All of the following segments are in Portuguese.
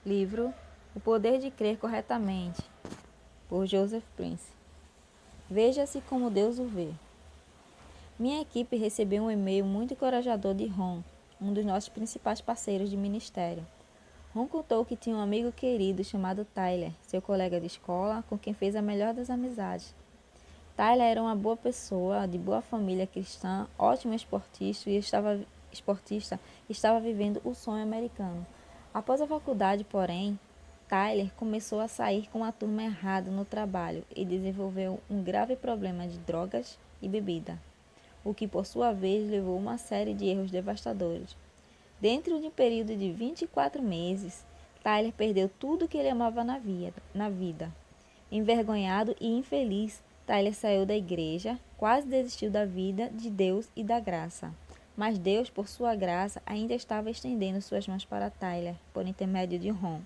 Livro O Poder de Crer Corretamente, por Joseph Prince. Veja-se como Deus o vê. Minha equipe recebeu um e-mail muito encorajador de Ron, um dos nossos principais parceiros de ministério. Ron contou que tinha um amigo querido chamado Tyler, seu colega de escola, com quem fez a melhor das amizades. Tyler era uma boa pessoa, de boa família cristã, ótimo esportista e estava vivendo o sonho americano. Após a faculdade, porém, Tyler começou a sair com uma turma errada no trabalho e desenvolveu um grave problema de drogas e bebida, o que por sua vez levou a uma série de erros devastadores. Dentro de um período de 24 meses, Tyler perdeu tudo que ele amava na vida. Envergonhado e infeliz, Tyler saiu da igreja, quase desistiu da vida, de Deus e da graça. Mas Deus, por sua graça, ainda estava estendendo suas mãos para Tyler, por intermédio de Ron.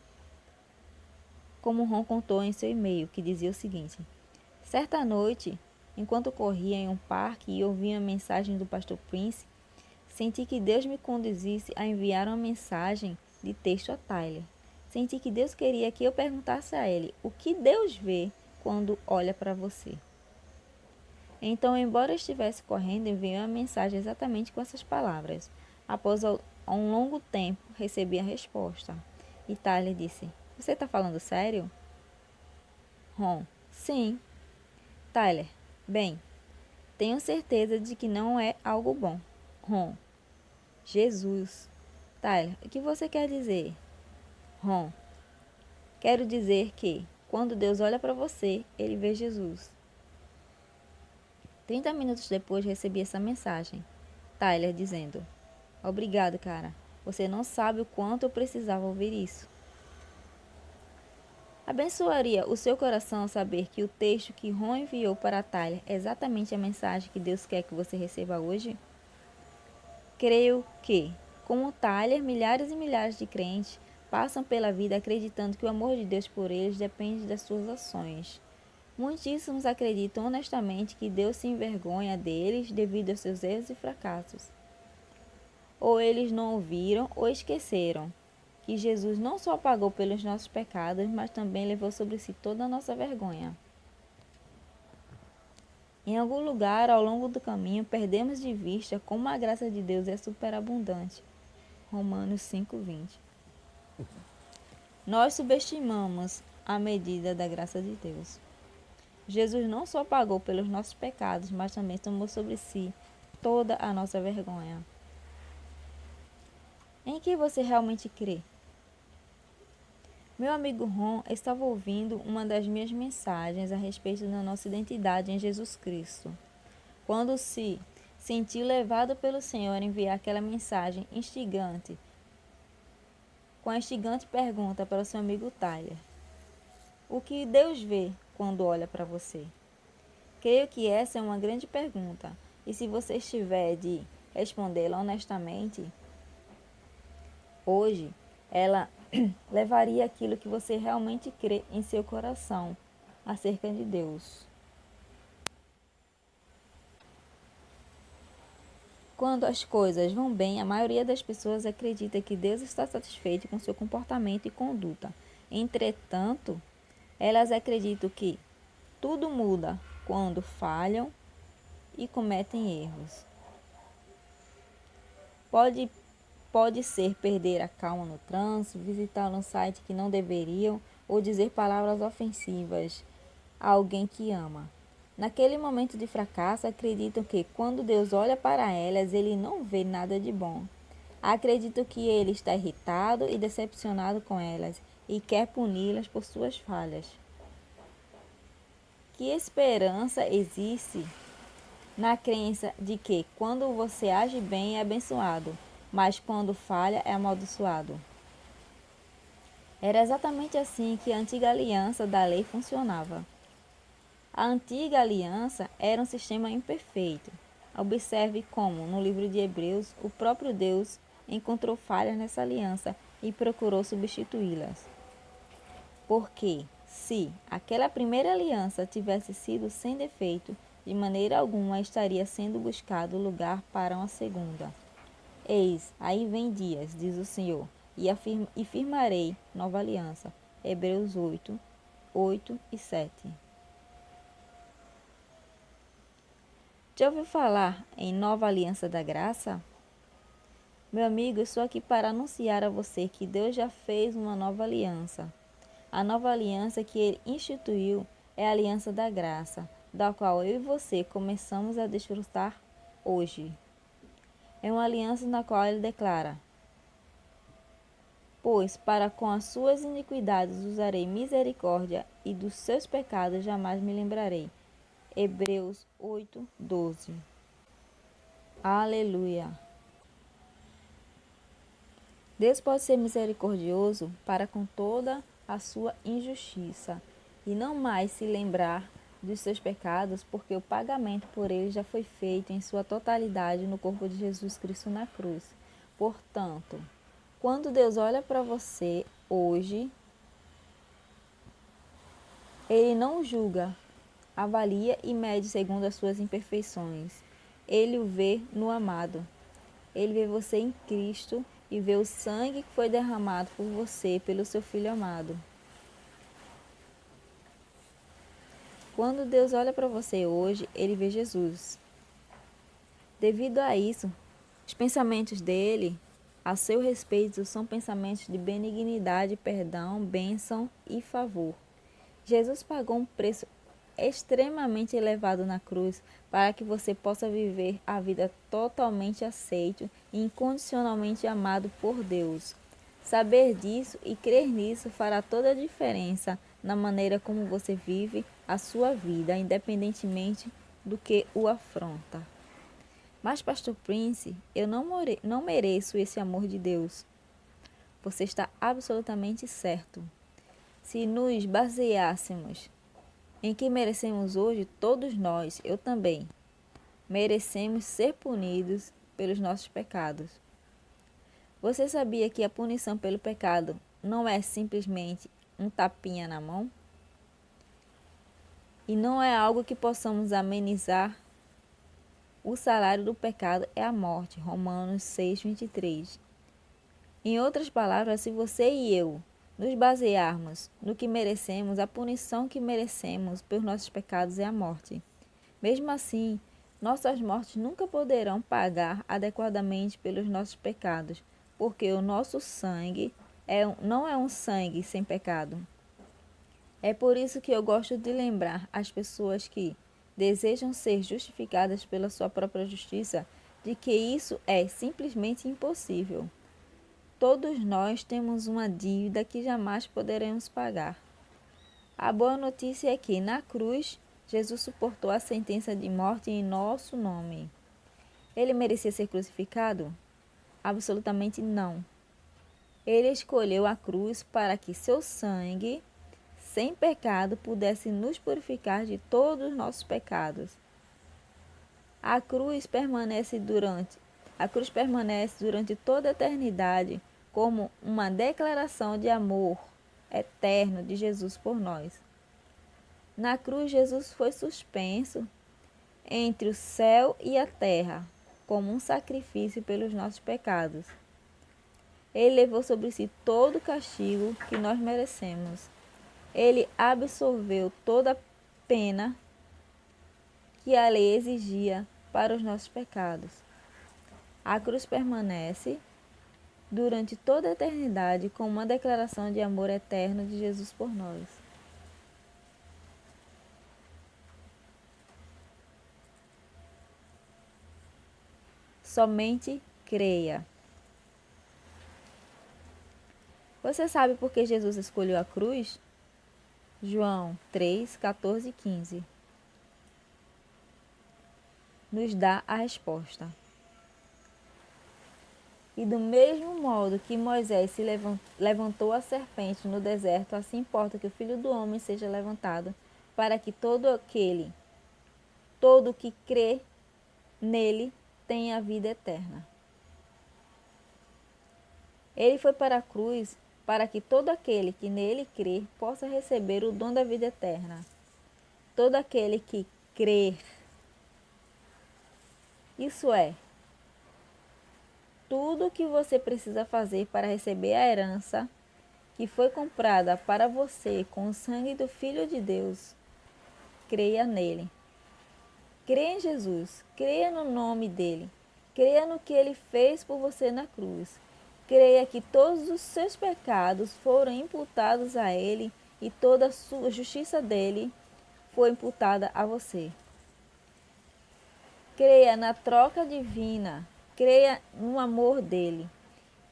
Como Ron contou em seu e-mail, que dizia o seguinte: certa noite, enquanto corria em um parque e ouvia a mensagem do pastor Prince, senti que Deus me conduzisse a enviar uma mensagem de texto a Tyler. Senti que Deus queria que eu perguntasse a ele o que Deus vê quando olha para você. Então, embora eu estivesse correndo, enviei uma mensagem exatamente com essas palavras. Após um longo tempo, recebi a resposta. E Tyler disse: você está falando sério? Ron: sim. Tyler: bem, tenho certeza de que não é algo bom. Ron: Jesus. Tyler: o que você quer dizer? Ron: quero dizer que, quando Deus olha para você, ele vê Jesus. 30 minutos depois recebi essa mensagem. Tyler dizendo: obrigado, cara. Você não sabe o quanto eu precisava ouvir isso. Abençoaria o seu coração saber que o texto que Ron enviou para Tyler é exatamente a mensagem que Deus quer que você receba hoje? Creio que, como Tyler, milhares e milhares de crentes passam pela vida acreditando que o amor de Deus por eles depende das suas ações. Muitíssimos acreditam honestamente que Deus se envergonha deles devido aos seus erros e fracassos. Ou eles não ouviram ou esqueceram que Jesus não só pagou pelos nossos pecados, mas também levou sobre si toda a nossa vergonha. Em algum lugar ao longo do caminho perdemos de vista como a graça de Deus é superabundante. Romanos 5:20. Nós subestimamos a medida da graça de Deus. Jesus não só pagou pelos nossos pecados, mas também tomou sobre si toda a nossa vergonha. Em que você realmente crê? Meu amigo Ron estava ouvindo uma das minhas mensagens a respeito da nossa identidade em Jesus Cristo, quando se sentiu levado pelo Senhor a enviar aquela mensagem instigante, com a instigante pergunta para o seu amigo Tyler: o que Deus vê quando olha para você? Creio que essa é uma grande pergunta, e se você estiver de respondê-la honestamente, hoje, ela levaria aquilo que você realmente crê em seu coração acerca de Deus. Quando as coisas vão bem, a maioria das pessoas acredita que Deus está satisfeito com seu comportamento e conduta. Entretanto, elas acreditam que tudo muda quando falham e cometem erros. Pode ser perder a calma no trânsito, visitar um site que não deveriam ou dizer palavras ofensivas a alguém que ama. Naquele momento de fracasso, acreditam que quando Deus olha para elas, ele não vê nada de bom. Acreditam que ele está irritado e decepcionado com elas e quer puni-las por suas falhas. Que esperança existe na crença de que quando você age bem é abençoado, mas quando falha é amaldiçoado? Era exatamente assim que a antiga aliança da lei funcionava. A antiga aliança era um sistema imperfeito. Observe como, no livro de Hebreus, o próprio Deus encontrou falhas nessa aliança e procurou substituí-las. Porque, se aquela primeira aliança tivesse sido sem defeito, de maneira alguma estaria sendo buscado lugar para uma segunda. Eis, aí vem dias, diz o Senhor, e firmarei nova aliança. Hebreus 8, 8 e 7. Já ouviu falar em nova aliança da graça? Meu amigo, eu estou aqui para anunciar a você que Deus já fez uma nova aliança. A nova aliança que Ele instituiu é a aliança da graça, da qual eu e você começamos a desfrutar hoje. É uma aliança na qual Ele declara: pois para com as suas iniquidades usarei misericórdia e dos seus pecados jamais me lembrarei. Hebreus 8, 12. Aleluia! Deus pode ser misericordioso para com toda a sua injustiça e não mais se lembrar dos seus pecados, porque o pagamento por eles já foi feito em sua totalidade no corpo de Jesus Cristo na cruz. Portanto, quando Deus olha para você hoje, Ele não julga, avalia e mede segundo as suas imperfeições. Ele o vê no amado. Ele vê você em Cristo e vê o sangue que foi derramado por você, pelo seu Filho amado. Quando Deus olha para você hoje, Ele vê Jesus. Devido a isso, os pensamentos dele a seu respeito são pensamentos de benignidade, perdão, bênção e favor. Jesus pagou um preço extremamente elevado na cruz para que você possa viver a vida totalmente aceito e incondicionalmente amado por Deus. Saber disso e crer nisso fará toda a diferença na maneira como você vive a sua vida, independentemente do que o afronta. Mas, Pastor Prince, eu não mereço esse amor de Deus. Você está absolutamente certo. Se nos baseássemos em que merecemos hoje, todos nós, eu também, merecemos ser punidos pelos nossos pecados. Você sabia que a punição pelo pecado não é simplesmente um tapinha na mão? E não é algo que possamos amenizar? O salário do pecado é a morte. Romanos 6:23. Em outras palavras, se você e eu nos basearmos no que merecemos, a punição que merecemos pelos nossos pecados é a morte. Mesmo assim, nossas mortes nunca poderão pagar adequadamente pelos nossos pecados, porque o nosso sangue não é um sangue sem pecado. É por isso que eu gosto de lembrar as pessoas que desejam ser justificadas pela sua própria justiça de que isso é simplesmente impossível. Todos nós temos uma dívida que jamais poderemos pagar. A boa notícia é que, na cruz, Jesus suportou a sentença de morte em nosso nome. Ele merecia ser crucificado? Absolutamente não. Ele escolheu a cruz para que seu sangue, sem pecado, pudesse nos purificar de todos os nossos pecados. A cruz permanece durante toda a eternidade como uma declaração de amor eterno de Jesus por nós. Na cruz, Jesus foi suspenso entre o céu e a terra como um sacrifício pelos nossos pecados. Ele levou sobre si todo o castigo que nós merecemos. Ele absorveu toda a pena que a lei exigia para os nossos pecados. A cruz permanece durante toda a eternidade como uma declaração de amor eterno de Jesus por nós. Somente creia. Você sabe por que Jesus escolheu a cruz? João 3, 14 e 15 nos dá a resposta. E do mesmo modo que Moisés se levantou a serpente no deserto, assim importa que o Filho do Homem seja levantado, para que todo que crê nele tenha a vida eterna. Ele foi para a cruz para que todo aquele que nele crê possa receber o dom da vida eterna. Todo aquele que crer. Isso é, tudo o que você precisa fazer para receber a herança que foi comprada para você com o sangue do Filho de Deus. Creia nele. Creia em Jesus. Creia no nome dele. Creia no que ele fez por você na cruz. Creia que todos os seus pecados foram imputados a ele e toda a sua justiça dele foi imputada a você. Creia na troca divina. Creia no amor dele.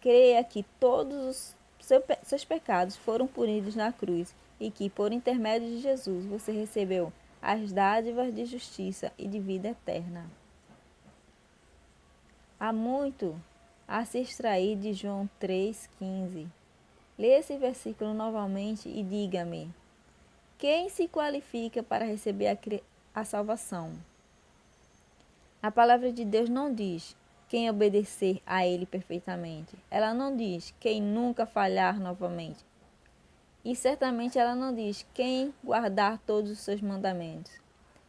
Creia que todos os seus pecados foram punidos na cruz e que, por intermédio de Jesus, você recebeu as dádivas de justiça e de vida eterna. Há muito a se extrair de João 3,15. Leia esse versículo novamente e diga-me: quem se qualifica para receber a salvação? A palavra de Deus não diz quem obedecer a ele perfeitamente. Ela não diz quem nunca falhar novamente. E certamente ela não diz quem guardar todos os seus mandamentos.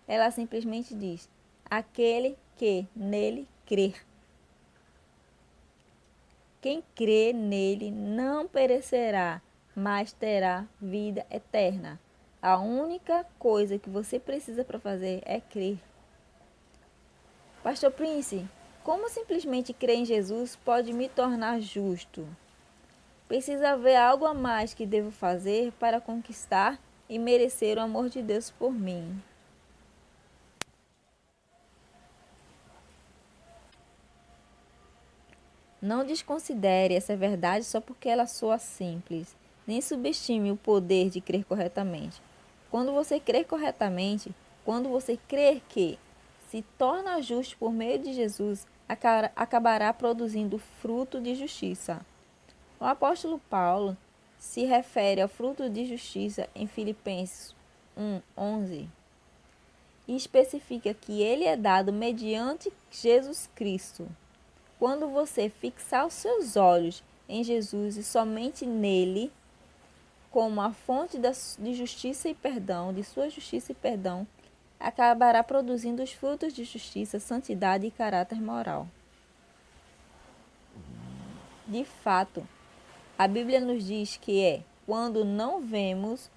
Ela simplesmente diz: aquele que nele crer. Quem crê nele não perecerá, mas terá vida eterna. A única coisa que você precisa para fazer é crer. Pastor Prince, como simplesmente crer em Jesus pode me tornar justo? Precisa haver algo a mais que devo fazer para conquistar e merecer o amor de Deus por mim. Não desconsidere essa verdade só porque ela soa simples. Nem subestime o poder de crer corretamente. Quando você crer corretamente, quando você crer que se torna justo por meio de Jesus, acabará produzindo fruto de justiça. O apóstolo Paulo se refere ao fruto de justiça em Filipenses 1:11 e especifica que ele é dado mediante Jesus Cristo. Quando você fixar os seus olhos em Jesus e somente nele, como a fonte de justiça e perdão, de sua justiça e perdão, acabará produzindo os frutos de justiça, santidade e caráter moral. De fato, a Bíblia nos diz que é quando não vemos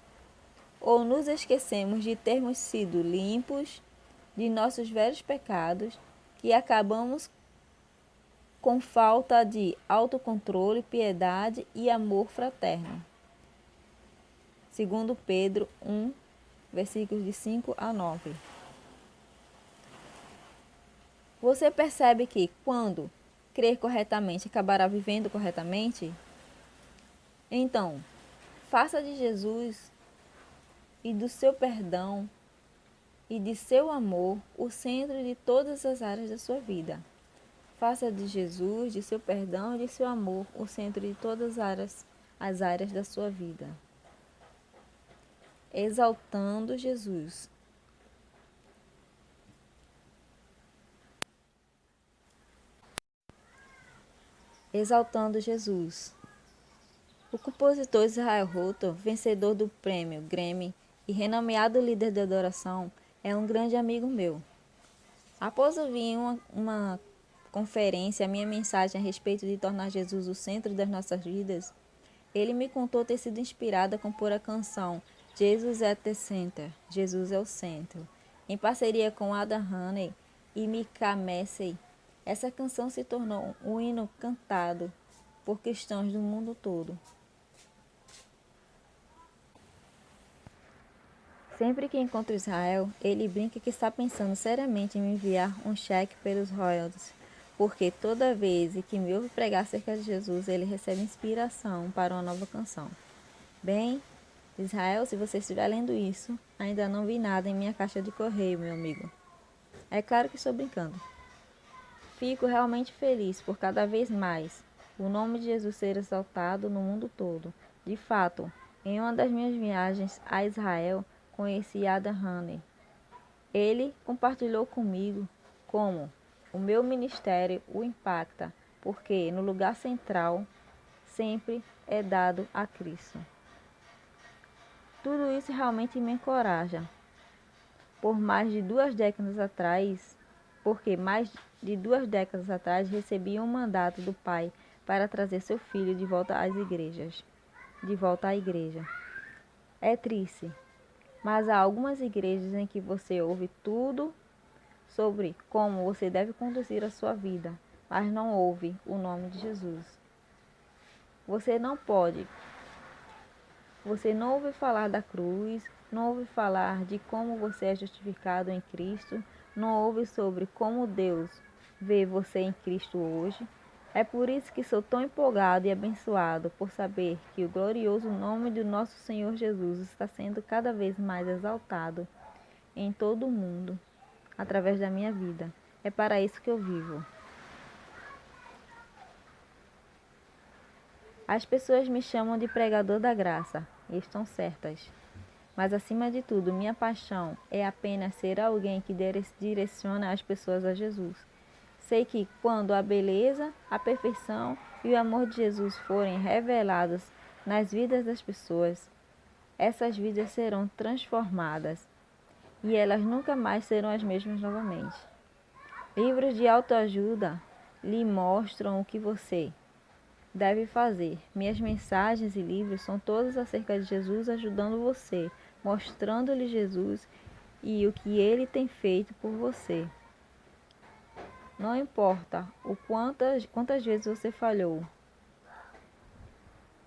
ou nos esquecemos de termos sido limpos de nossos velhos pecados que acabamos com falta de autocontrole, piedade e amor fraterno. Segundo Pedro 1, versículos de 5 a 9. Você percebe que, quando crer corretamente, acabará vivendo corretamente? Então, faça de Jesus e do seu perdão e de seu amor o centro de todas as áreas da sua vida. Faça de Jesus, de seu perdão e de seu amor o centro de todas as áreas da sua vida. Exaltando Jesus. Exaltando Jesus. O compositor Israel Houghton, vencedor do prêmio Grammy e renomeado líder de adoração, é um grande amigo meu. Após ouvir em uma conferência a minha mensagem a respeito de tornar Jesus o centro das nossas vidas, ele me contou ter sido inspirado a compor a canção Jesus at the Center, Jesus é o centro, em parceria com Adam Honey e Mika Massey. Essa canção se tornou um hino cantado por cristãos do mundo todo. Sempre que encontro Israel, ele brinca que está pensando seriamente em me enviar um cheque pelos royalties, porque toda vez que me ouve pregar acerca de Jesus, ele recebe inspiração para uma nova canção. Bem, Israel, se você estiver lendo isso, ainda não vi nada em minha caixa de correio, meu amigo. É claro que estou brincando. Fico realmente feliz por cada vez mais o nome de Jesus ser exaltado no mundo todo. De fato, em uma das minhas viagens a Israel, conheci Adam Honey. Ele compartilhou comigo como o meu ministério o impacta, porque no lugar central sempre é dado a Cristo. Tudo isso realmente me encoraja. Por mais de 2 décadas atrás, porque mais de 2 décadas atrás recebi um mandato do Pai para trazer seu filho de volta às igrejas, de volta à igreja. É triste, mas há algumas igrejas em que você ouve tudo sobre como você deve conduzir a sua vida, mas não ouve o nome de Jesus. Você não ouve falar da cruz, não ouve falar de como você é justificado em Cristo, não ouve sobre como Deus vê você em Cristo hoje. É por isso que sou tão empolgado e abençoado por saber que o glorioso nome do nosso Senhor Jesus está sendo cada vez mais exaltado em todo o mundo, através da minha vida. É para isso que eu vivo. As pessoas me chamam de pregador da graça, e estão certas. Mas acima de tudo, minha paixão é apenas ser alguém que direciona as pessoas a Jesus. Sei que quando a beleza, a perfeição e o amor de Jesus forem revelados nas vidas das pessoas, essas vidas serão transformadas e elas nunca mais serão as mesmas novamente. Livros de autoajuda lhe mostram o que você deve fazer. Minhas mensagens e livros são todos acerca de Jesus, ajudando você, mostrando-lhe Jesus e o que ele tem feito por você. Não importa quantas vezes você falhou.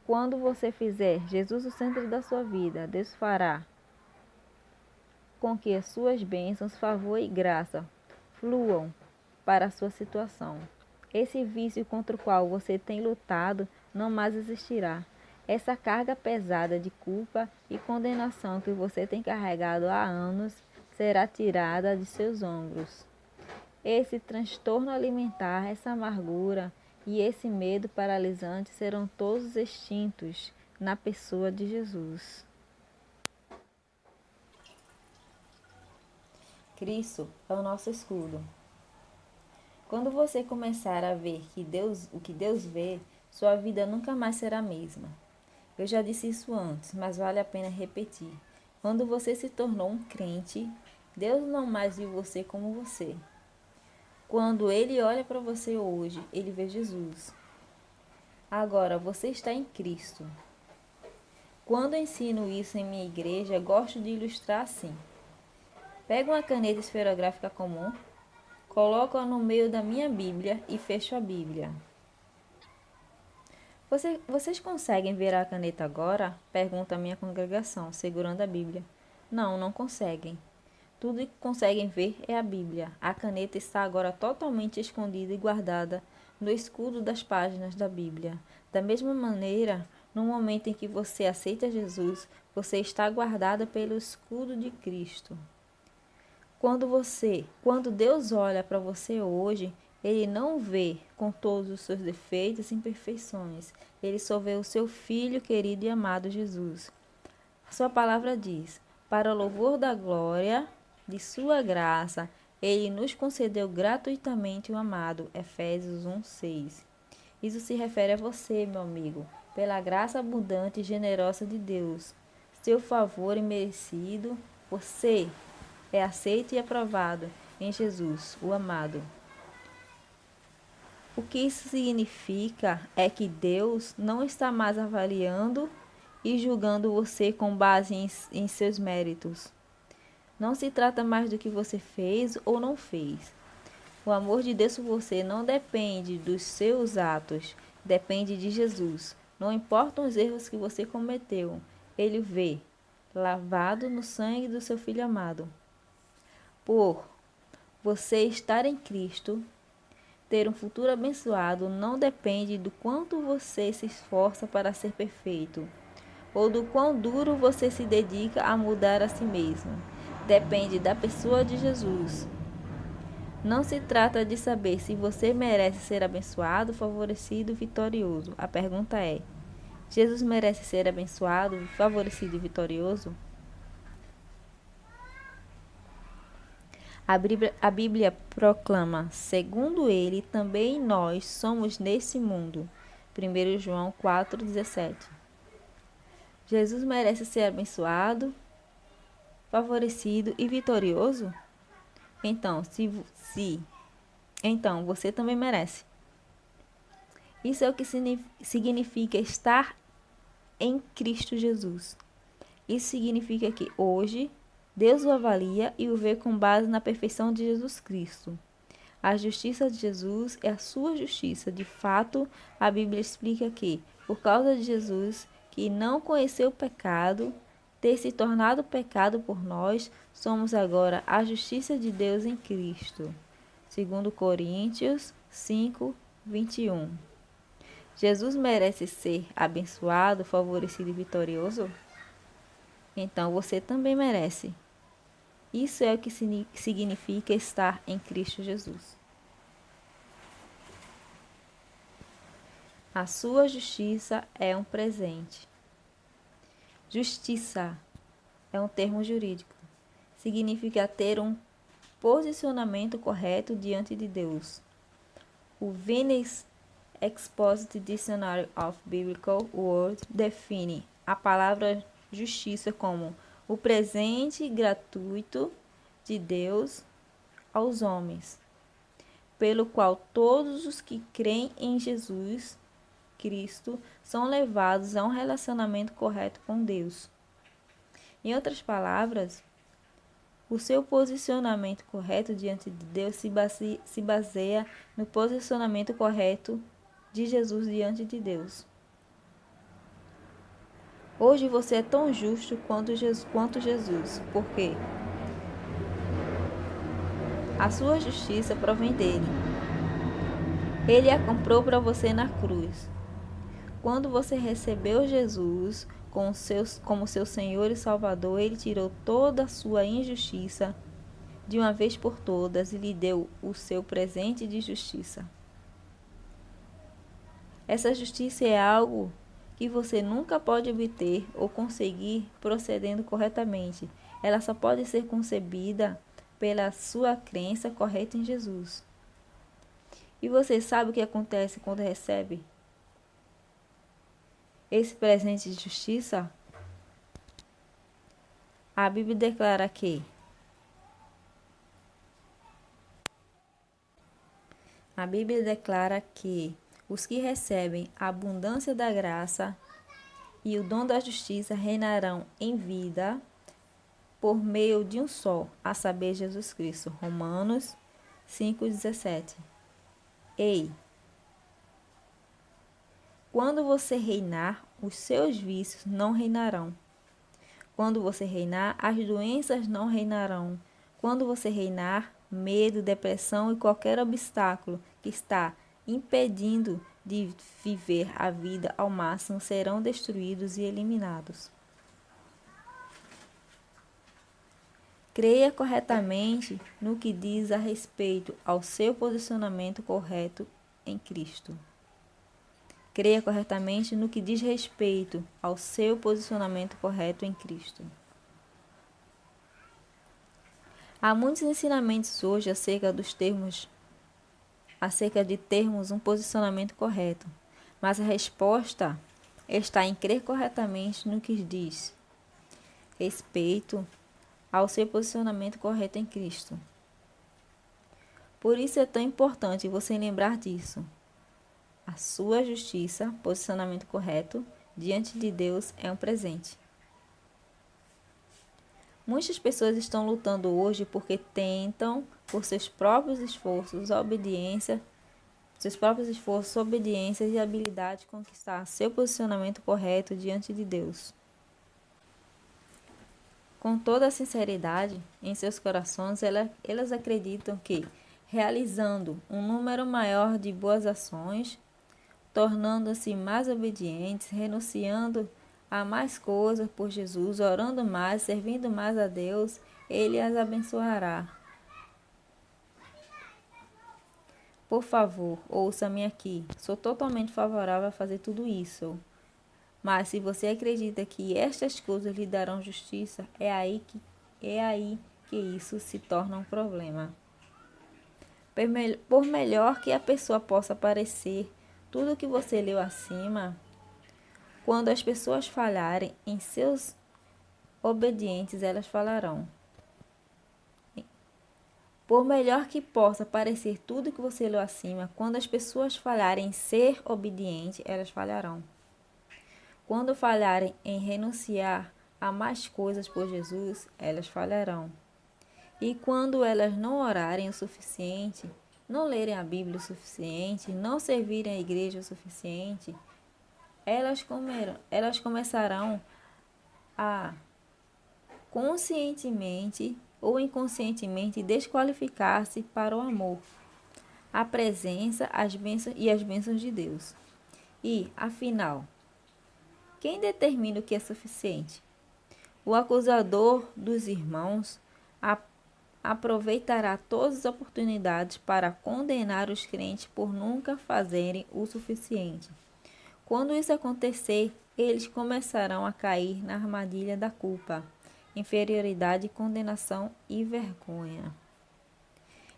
Quando você fizer Jesus o centro da sua vida, Deus fará com que as suas bênçãos, favor e graça fluam para a sua situação. Esse vício contra o qual você tem lutado não mais existirá. Essa carga pesada de culpa e condenação que você tem carregado há anos será tirada de seus ombros. Esse transtorno alimentar, essa amargura e esse medo paralisante serão todos extintos na pessoa de Jesus. Cristo é o nosso escudo. Quando você começar a ver o que Deus vê, sua vida nunca mais será a mesma. Eu já disse isso antes, mas vale a pena repetir. Quando você se tornou um crente, Deus não mais viu você como você. Quando Ele olha para você hoje, Ele vê Jesus. Agora, você está em Cristo. Quando ensino isso em minha igreja, gosto de ilustrar assim. Pego uma caneta esferográfica comum, coloco-a no meio da minha Bíblia e fecho a Bíblia. Vocês conseguem ver a caneta agora? Pergunta a minha congregação, segurando a Bíblia. Não conseguem. Tudo que conseguem ver é a Bíblia. A caneta está agora totalmente escondida e guardada no escudo das páginas da Bíblia. Da mesma maneira, no momento em que você aceita Jesus, você está guardada pelo escudo de Cristo. Quando Deus olha para você hoje, Ele não vê com todos os seus defeitos e imperfeições. Ele só vê o seu Filho querido e amado Jesus. Sua palavra diz: para o louvor da glória de sua graça, Ele nos concedeu gratuitamente o amado. Efésios 1:6. Isso se refere a você, meu amigo, pela graça abundante e generosa de Deus. Seu favor imerecido, você é aceito e aprovado em Jesus, o amado. O que isso significa é que Deus não está mais avaliando e julgando você com base em seus méritos. Não se trata mais do que você fez ou não fez. O amor de Deus por você não depende dos seus atos, depende de Jesus. Não importam os erros que você cometeu, Ele vê, lavado no sangue do seu Filho amado. Por você estar em Cristo, ter um futuro abençoado não depende do quanto você se esforça para ser perfeito, ou do quão duro você se dedica a mudar a si mesmo. Depende da pessoa de Jesus. Não se trata de saber se você merece ser abençoado, favorecido, vitorioso. A pergunta é: Jesus merece ser abençoado, favorecido e vitorioso? A Bíblia proclama: segundo ele, também nós somos nesse mundo. 1 João 4,17. Jesus merece ser abençoado, favorecido e vitorioso? Então, então você também merece. Isso é o que significa estar em Cristo Jesus. Isso significa que hoje Deus o avalia e o vê com base na perfeição de Jesus Cristo. A justiça de Jesus é a sua justiça. De fato, a Bíblia explica que, por causa de Jesus, que não conheceu o pecado, ter se tornado pecado por nós, somos agora a justiça de Deus em Cristo. 2 Coríntios 5, 21. Jesus merece ser abençoado, favorecido e vitorioso? Então você também merece. Isso é o que significa estar em Cristo Jesus. A sua justiça é um presente. Justiça é um termo jurídico. Significa ter um posicionamento correto diante de Deus. O Venice Exposited Dictionary of Biblical Words define a palavra justiça como o presente gratuito de Deus aos homens, pelo qual todos os que creem em Jesus Cristo são levados a um relacionamento correto com Deus. Em outras palavras, o seu posicionamento correto diante de Deus se baseia no posicionamento correto de Jesus diante de Deus. Hoje você é tão justo quanto Jesus. Por quê? A sua justiça provém dele. Ele a comprou para você na cruz. Quando você recebeu Jesus como seu Senhor e Salvador, ele tirou toda a sua injustiça de uma vez por todas e lhe deu o seu presente de justiça. Essa justiça é algo que você nunca pode obter ou conseguir procedendo corretamente. Ela só pode ser concebida pela sua crença correta em Jesus. E você sabe o que acontece quando recebe esse presente de justiça? A Bíblia declara que os que recebem a abundância da graça e o dom da justiça reinarão em vida por meio de um só, a saber, Jesus Cristo. Romanos 5,17. Ei! Quando você reinar, os seus vícios não reinarão. Quando você reinar, as doenças não reinarão. Quando você reinar, medo, depressão e qualquer obstáculo que está impedindo de viver a vida ao máximo serão destruídos e eliminados. Creia corretamente no que diz a respeito ao seu posicionamento correto em Cristo. Creia corretamente no que diz respeito ao seu posicionamento correto em Cristo. Há muitos ensinamentos hoje acerca de termos um posicionamento correto, mas a resposta está em crer corretamente no que diz respeito ao seu posicionamento correto em Cristo. Por isso é tão importante você lembrar disso. A sua justiça, posicionamento correto, diante de Deus é um presente. Muitas pessoas estão lutando hoje porque tentam, por seus próprios esforços, obediência e habilidade, conquistar seu posicionamento correto diante de Deus. Com toda a sinceridade, em seus corações, elas acreditam que, realizando um número maior de boas ações, tornando-se mais obedientes, renunciando a mais coisas por Jesus, orando mais, servindo mais a Deus, Ele as abençoará. Por favor, ouça-me aqui. Sou totalmente favorável a fazer tudo isso. Mas se você acredita que estas coisas lhe darão justiça, é aí que isso se torna um problema. Por melhor que a pessoa possa parecer, tudo o que você leu acima, quando as pessoas falharem em seus obedientes, elas falarão. Por melhor que possa parecer tudo que você leu acima, quando as pessoas falharem em ser obediente, elas falharão. Quando falharem em renunciar a mais coisas por Jesus, elas falharão. E quando elas não orarem o suficiente, não lerem a Bíblia o suficiente, não servirem a igreja o suficiente, elas começarão a conscientemente ou inconscientemente desqualificar-se para o amor, a presença, as bênçãos de Deus. E, afinal, quem determina o que é suficiente? O acusador dos irmãos aproveitará todas as oportunidades para condenar os crentes por nunca fazerem o suficiente. Quando isso acontecer, eles começarão a cair na armadilha da culpa, inferioridade, condenação e vergonha.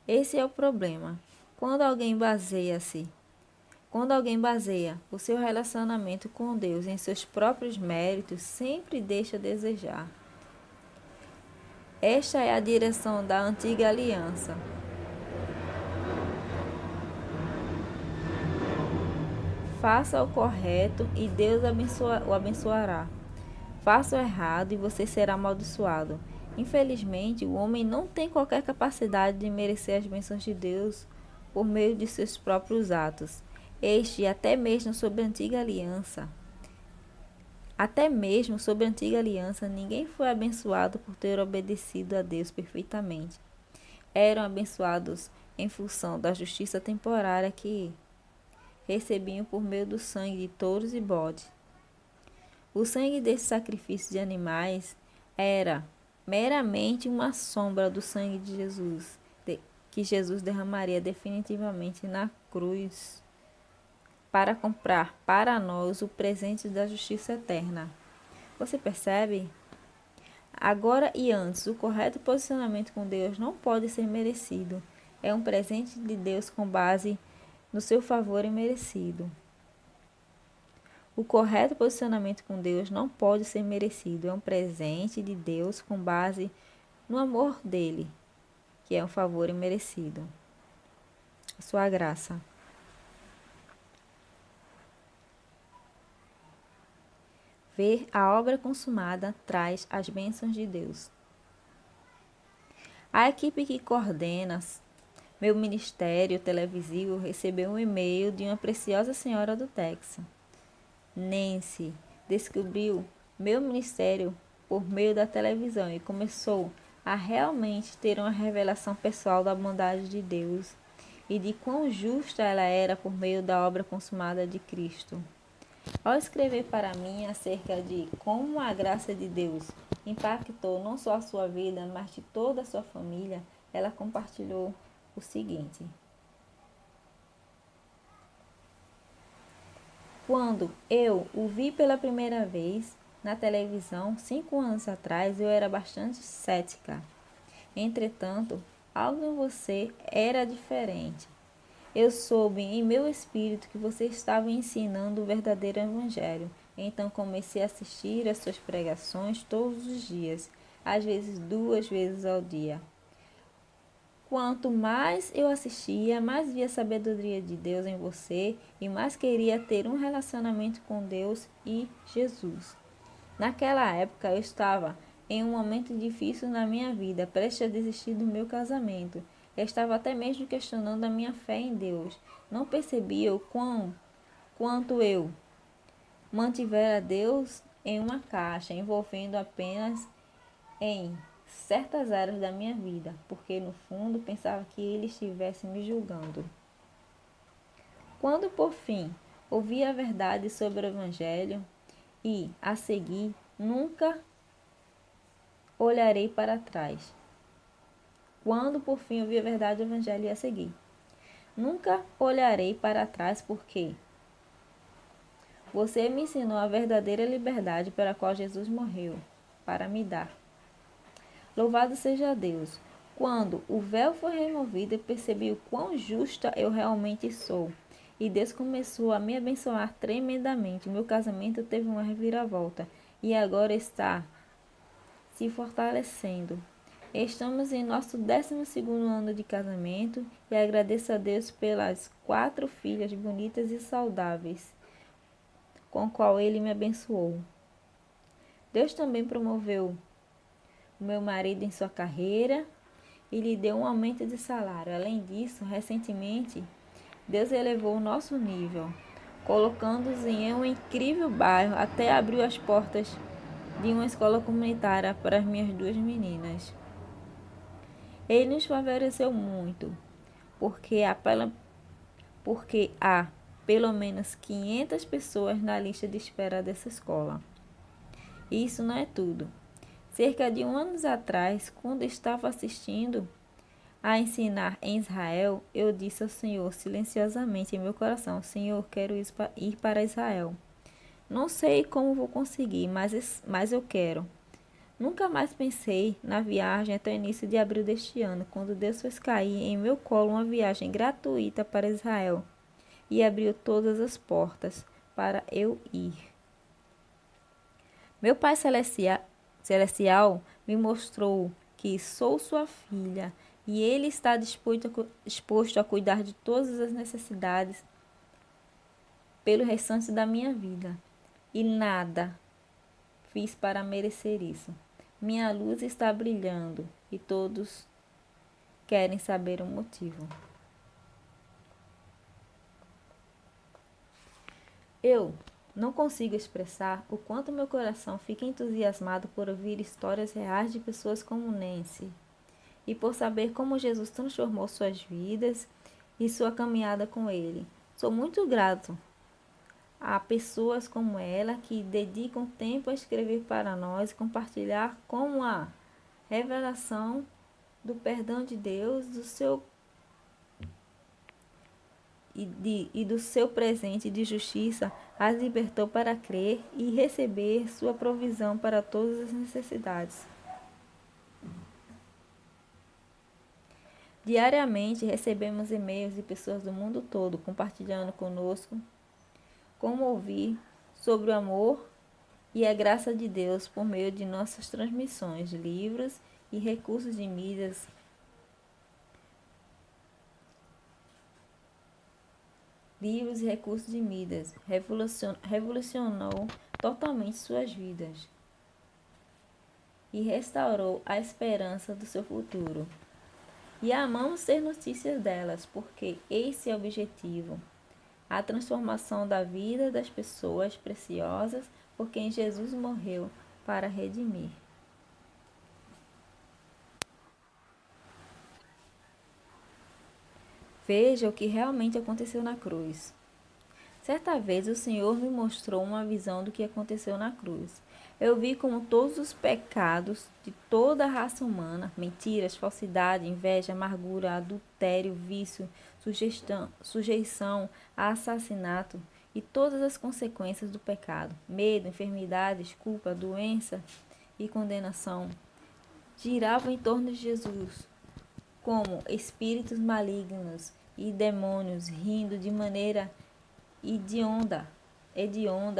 Esse é o problema. Quando alguém baseia o seu relacionamento com Deus em seus próprios méritos, sempre deixa a desejar. Esta é a direção da antiga aliança. Faça o correto e Deus o abençoará. Faça o errado e você será amaldiçoado. Infelizmente, o homem não tem qualquer capacidade de merecer as bênçãos de Deus por meio de seus próprios atos. Até mesmo sob a antiga aliança, ninguém foi abençoado por ter obedecido a Deus perfeitamente. Eram abençoados em função da justiça temporária que recebiam por meio do sangue de touros e bodes. O sangue desses sacrifícios de animais era meramente uma sombra do sangue de Jesus, que Jesus derramaria definitivamente na cruz para comprar para nós o presente da justiça eterna. Você percebe? Agora e antes, o correto posicionamento com Deus não pode ser merecido. É um presente de Deus com base no seu favor imerecido. O correto posicionamento com Deus não pode ser merecido. É um presente de Deus com base no amor dele, que é um favor imerecido. Sua graça. Ver a obra consumada traz as bênçãos de Deus. A equipe que coordena meu ministério televisivo recebeu um e-mail de uma preciosa senhora do Texas. Nancy descobriu meu ministério por meio da televisão e começou a realmente ter uma revelação pessoal da bondade de Deus e de quão justa ela era por meio da obra consumada de Cristo. Ao escrever para mim acerca de como a graça de Deus impactou não só a sua vida, mas de toda a sua família, ela compartilhou o seguinte: quando eu o vi pela primeira vez na televisão, 5 anos atrás, eu era bastante cética. Entretanto, algo em você era diferente. Eu soube em meu espírito que você estava ensinando o verdadeiro evangelho. Então comecei a assistir às suas pregações todos os dias, às vezes 2 vezes ao dia. Quanto mais eu assistia, mais via a sabedoria de Deus em você e mais queria ter um relacionamento com Deus e Jesus. Naquela época eu estava em um momento difícil na minha vida, prestes a desistir do meu casamento. Eu estava até mesmo questionando a minha fé em Deus. Não percebia o quanto eu mantivera Deus em uma caixa, envolvendo apenas em certas áreas da minha vida, porque no fundo pensava que ele estivesse me julgando. Quando por fim ouvi a verdade sobre o Evangelho e a segui, nunca olharei para trás. Quando por fim ouvi a verdade do Evangelho e a segui, nunca olharei para trás, porque você me ensinou a verdadeira liberdade pela qual Jesus morreu para me dar. Louvado seja Deus! Quando o véu foi removido, eu percebi o quão justa eu realmente sou. E Deus começou a me abençoar tremendamente. Meu casamento teve uma reviravolta e agora está se fortalecendo. Estamos em nosso 12º ano de casamento e agradeço a Deus pelas 4 filhas bonitas e saudáveis, com qual Ele me abençoou. Deus também promoveu o meu marido em sua carreira e lhe deu um aumento de salário. Além disso, recentemente, Deus elevou o nosso nível, colocando-nos em um incrível bairro, até abriu as portas de uma escola comunitária para as minhas 2 meninas. Ele nos favoreceu muito, porque há pelo menos 500 pessoas na lista de espera dessa escola. E isso não é tudo. Cerca de 1 ano atrás, quando estava assistindo a ensinar em Israel, eu disse ao Senhor silenciosamente em meu coração: Senhor, quero ir para Israel. Não sei como vou conseguir, mas eu quero. Nunca mais pensei na viagem até o início de abril deste ano, quando Deus fez cair em meu colo uma viagem gratuita para Israel e abriu todas as portas para eu ir. Meu Pai Celestial me mostrou que sou sua filha e Ele está disposto a cuidar de todas as necessidades pelo restante da minha vida. E nada fiz para merecer isso. Minha luz está brilhando e todos querem saber o motivo. Eu não consigo expressar o quanto meu coração fica entusiasmado por ouvir histórias reais de pessoas como Nancy e por saber como Jesus transformou suas vidas e sua caminhada com Ele. Sou muito grato a pessoas como ela que dedicam tempo a escrever para nós e compartilhar como a revelação do perdão de Deus do seu presente de justiça as libertou para crer e receber sua provisão para todas as necessidades. Diariamente recebemos e-mails de pessoas do mundo todo compartilhando conosco como ouvir sobre o amor e a graça de Deus por meio de nossas transmissões, livros e recursos de mídias. Revolucionou totalmente suas vidas e restaurou a esperança do seu futuro. E amamos ter notícias delas, porque esse é o objetivo. A transformação da vida das pessoas preciosas por quem Jesus morreu para redimir. Veja o que realmente aconteceu na cruz. Certa vez o Senhor me mostrou uma visão do que aconteceu na cruz. Eu vi como todos os pecados de toda a raça humana, mentiras, falsidade, inveja, amargura, adultério, vício, sujeição, assassinato e todas as consequências do pecado, medo, enfermidades, culpa, doença e condenação, giravam em torno de Jesus, como espíritos malignos e demônios rindo de maneira hedionda,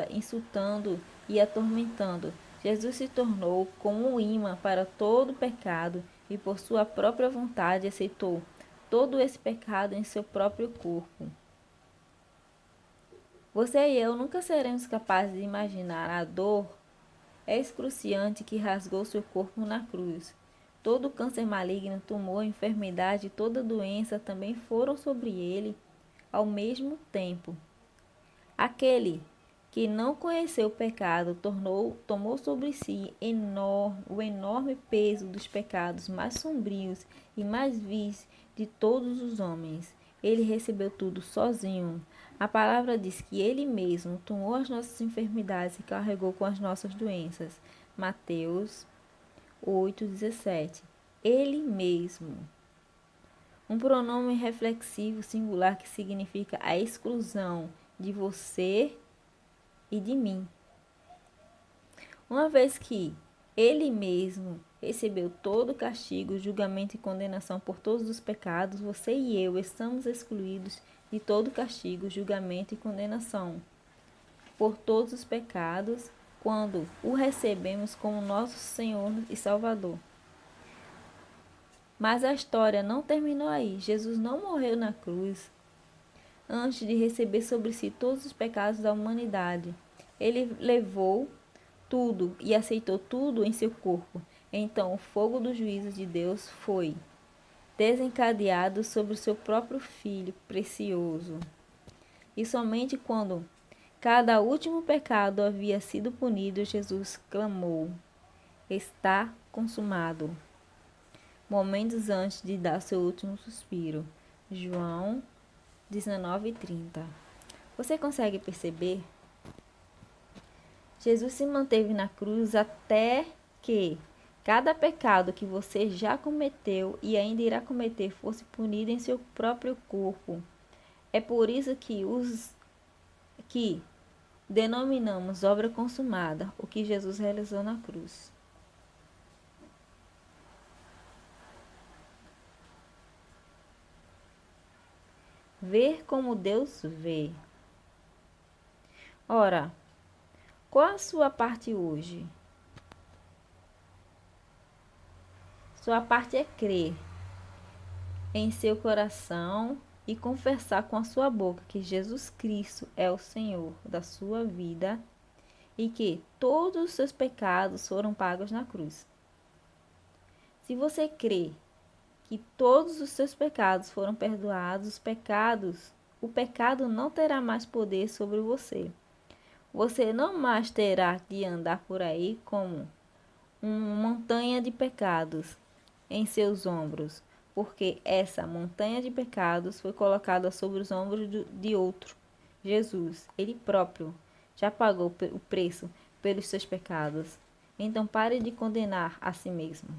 insultando e atormentando. Jesus se tornou como um imã para todo pecado e por sua própria vontade aceitou todo esse pecado em seu próprio corpo. Você e eu nunca seremos capazes de imaginar a dor excruciante que rasgou seu corpo na cruz. Todo câncer maligno, tumor, enfermidade e toda doença também foram sobre ele ao mesmo tempo. Aquele que não conheceu o pecado tomou sobre si o enorme peso dos pecados mais sombrios e mais vis de todos os homens. Ele recebeu tudo sozinho. A palavra diz que ele mesmo tomou as nossas enfermidades e carregou com as nossas doenças. Mateus 8,17. Ele mesmo. Um pronome reflexivo singular que significa a exclusão de você e de mim. Uma vez que ele mesmo recebeu todo o castigo, julgamento e condenação por todos os pecados, você e eu estamos excluídos de todo castigo, julgamento e condenação por todos os pecados quando o recebemos como nosso Senhor e Salvador. Mas a história não terminou aí. Jesus não morreu na cruz antes de receber sobre si todos os pecados da humanidade. Ele levou tudo e aceitou tudo em seu corpo. Então o fogo do juízo de Deus foi desencadeado sobre o seu próprio Filho precioso. E somente quando cada último pecado havia sido punido, Jesus clamou: Está consumado. Momentos antes de dar seu último suspiro. João 19:30. Você consegue perceber? Jesus se manteve na cruz até que cada pecado que você já cometeu e ainda irá cometer fosse punido em seu próprio corpo. É por isso que denominamos obra consumada o que Jesus realizou na cruz. Ver como Deus vê. Ora, qual a sua parte hoje? Sua parte é crer em seu coração e confessar com a sua boca que Jesus Cristo é o Senhor da sua vida e que todos os seus pecados foram pagos na cruz. Se você crê que todos os seus pecados foram perdoados, o pecado não terá mais poder sobre você. Você não mais terá de andar por aí como uma montanha de pecados em seus ombros, porque essa montanha de pecados foi colocada sobre os ombros de outro, Jesus. Ele próprio já pagou o preço pelos seus pecados. Então pare de condenar a si mesmo.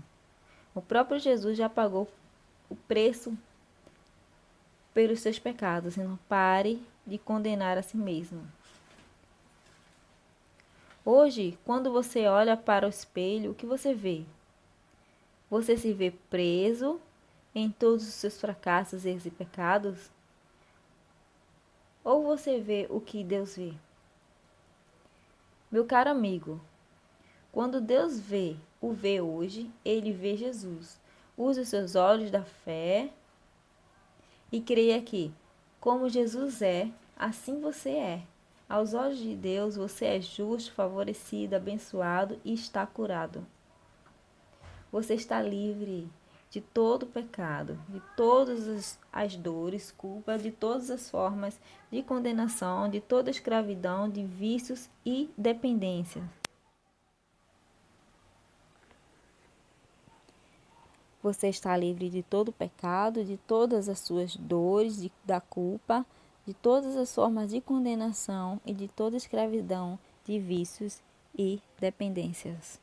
O próprio Jesus já pagou o preço pelos seus pecados. Então pare de condenar a si mesmo. Hoje, quando você olha para o espelho, o que você vê? Você se vê preso em todos os seus fracassos, erros e pecados? Ou você vê o que Deus vê? Meu caro amigo, quando Deus o vê hoje, Ele vê Jesus. Use os seus olhos da fé e creia que, como Jesus é, assim você é. Aos olhos de Deus, você é justo, favorecido, abençoado e está curado. Você está livre de todo pecado, de todas as dores, culpa, de todas as formas de condenação, de toda escravidão, de vícios e dependência. Você está livre de todo pecado, de todas as suas dores, da culpa, de todas as formas de condenação e de toda escravidão, de vícios e dependências.